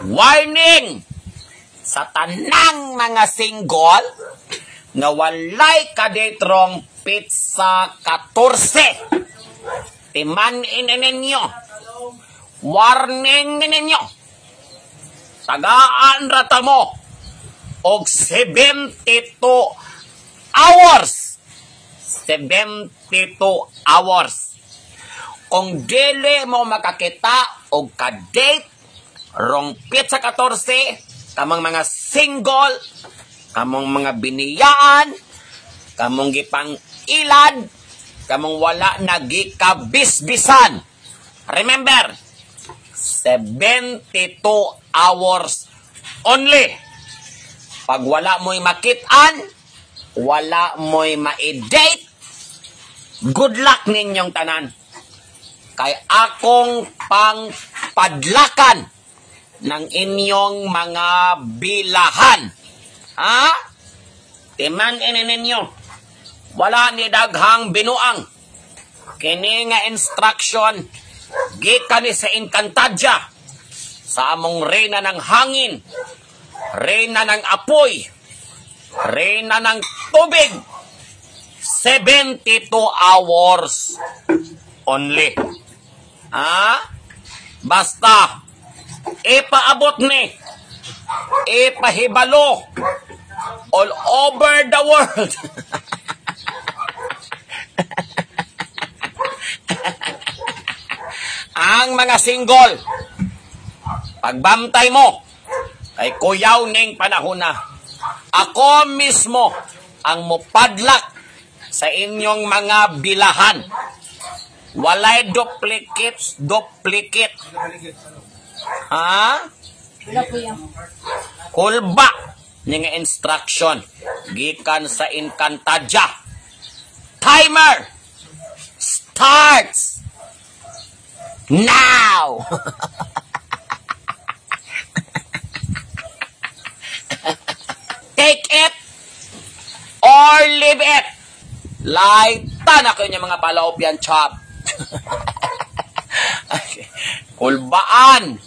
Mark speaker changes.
Speaker 1: Warning! Sa tanang mga single nga walay kadetrong pizza 14. Timanin ninyo. Warning ninyo. Tagaan rata mo og 72 hours. 72 hours. Kung dili mo makakita og ka-date rong pizza 14, kamong mga single, kamong mga biniyaan, kamong gipang ilad, kamong wala nagikabisbisan. Remember, 72 hours only. Pag wala mo'y makitaan, wala mo'y ma-date, good luck ninyong tanan. Kay akong pangpadlakan ng inyong mga bilahan. Ha? Timanin ninyo. Wala ni daghang binuang. Kini nga instruction, gikan ni sa Encantadia, sa among reyna ng hangin, reyna ng apoy, reyna ng tubig. 72 hours only. Ha? Basta, ipaabot ni, ipahibalo, all over the world. Ang mga single, pagbantay mo, kay kuyaw ning panahon na, ako mismo ang mupadlak sa inyong mga bilahan. Walay duplicate. Ha? Kulba nga instruction gikan sa Encantadia. Timer starts now. Take it or leave it. Laitan ako yung mga palaopyan chop. Kulbaan.